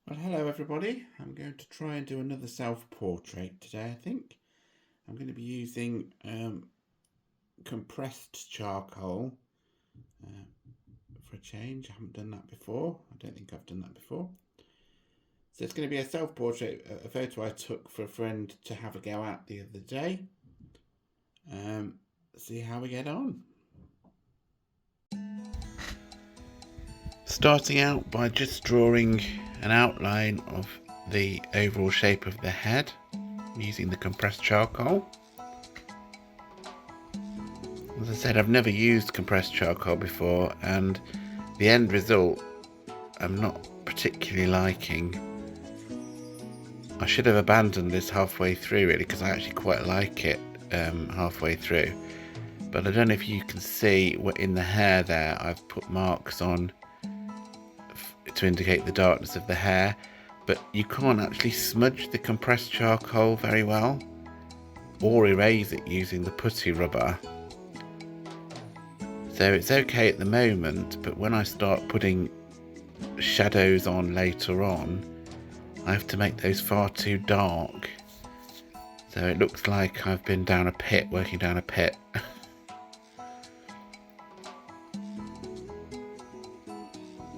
Well, hello everybody. I'm going to try and do another self-portrait today, I think. I'm going to be using compressed charcoal for a change. I haven't done that before. I don't think I've done that before. So it's going to be a self-portrait, a photo I took for a friend to have a go at the other day. See how we get on. Starting out by just drawing an outline of the overall shape of the head using the compressed charcoal. As I said, I've never used compressed charcoal before, and the end result I'm not particularly liking. I should have abandoned this halfway through really, because I actually quite like it halfway through. But I don't know if you can see in the hair there, I've put marks on to indicate the darkness of the hair, but you can't actually smudge the compressed charcoal very well or erase it using the putty rubber. So it's okay at the moment, but when I start putting shadows on later on, I have to make those far too dark. So it looks like I've been down a pit, working down a pit.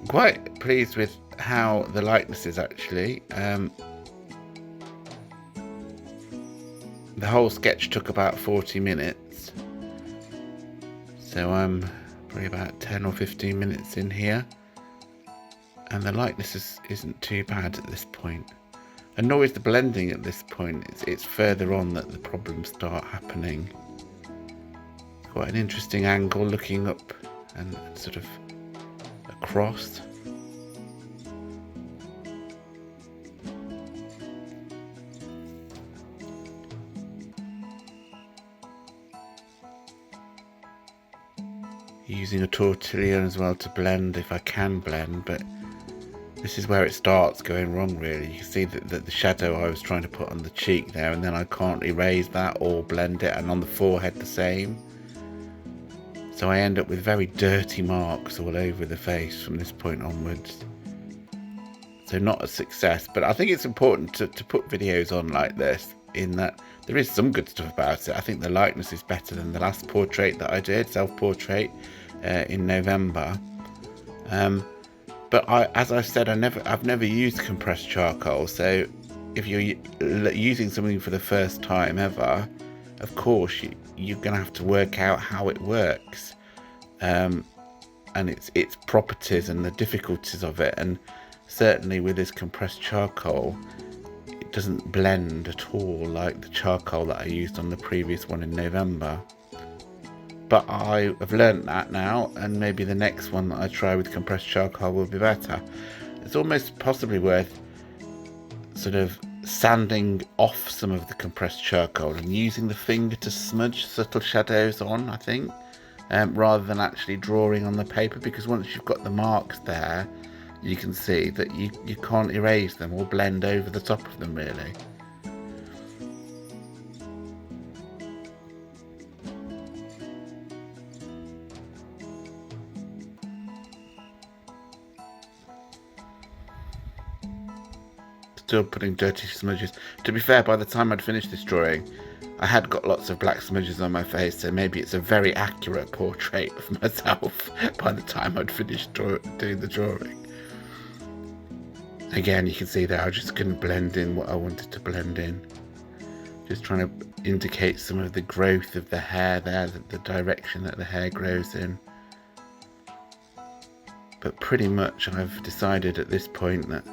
Quite pleased with how the likeness is actually. The whole sketch took about 40 minutes. So I'm probably about 10 or 15 minutes in here. And the likeness isn't too bad at this point. And nor is the blending at this point. It's further on that the problems start happening. Quite an interesting angle looking up and sort of across. Using a tortilla as well to blend if I can blend, but this is where it starts going wrong really. You can see that the shadow I was trying to put on the cheek there, and then I can't erase that or blend it, and on the forehead the same. So I end up with very dirty marks all over the face from this point onwards. So not a success, but I think it's important to put videos on like this, in that there is some good stuff about it. I think the likeness is better than the last portrait that I did, self-portrait, in November. But as I've said, I've never used compressed charcoal, so if you're using something for the first time ever, of course you're going to have to work out how it works, and its properties and the difficulties of it. And certainly with this compressed charcoal, it doesn't blend at all like the charcoal that I used on the previous one in November. But I have learnt that now, and maybe the next one that I try with compressed charcoal will be better. It's almost possibly worth sort of sanding off some of the compressed charcoal and using the finger to smudge subtle shadows on, I think, rather than actually drawing on the paper, because once you've got the marks there, you can see that you can't erase them or blend over the top of them really. Still putting dirty smudges. To be fair, by the time I'd finished this drawing, I had got lots of black smudges on my face, so maybe it's a very accurate portrait of myself by the time I'd finished doing the drawing. Again, you can see that I just couldn't blend in what I wanted to blend in. Just trying to indicate some of the growth of the hair there, the direction that the hair grows in. But pretty much I've decided at this point that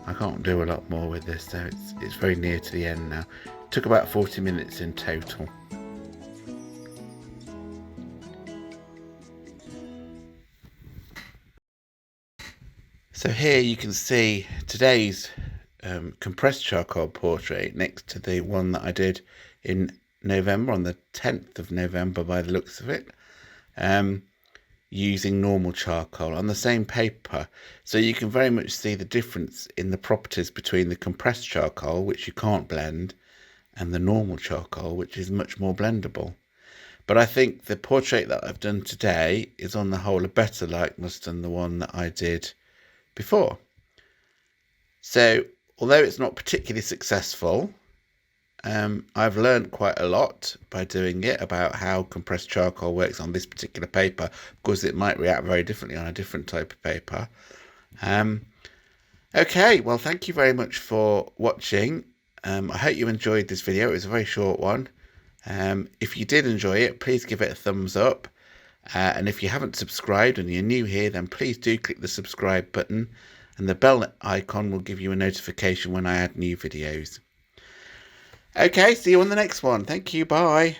I can't do a lot more with this, so it's very near to the end now. It took about 40 minutes in total. So here you can see today's compressed charcoal portrait next to the one that I did in November, on the 10th of November by the looks of it, using normal charcoal on the same paper. So you can very much see the difference in the properties between the compressed charcoal, which you can't blend, and the normal charcoal, which is much more blendable. But I think the portrait that I've done today is on the whole a better likeness than the one that I did before. So although it's not particularly successful, I've learned quite a lot by doing it about how compressed charcoal works on this particular paper. Of course, it might react very differently on a different type of paper. Okay, well, thank you very much for watching. I hope you enjoyed this video. It was a very short one. If you did enjoy it, please give it a thumbs up. And if you haven't subscribed and you're new here, then please do click the subscribe button, and the bell icon will give you a notification when I add new videos. Okay, see you on the next one. Thank you. Bye.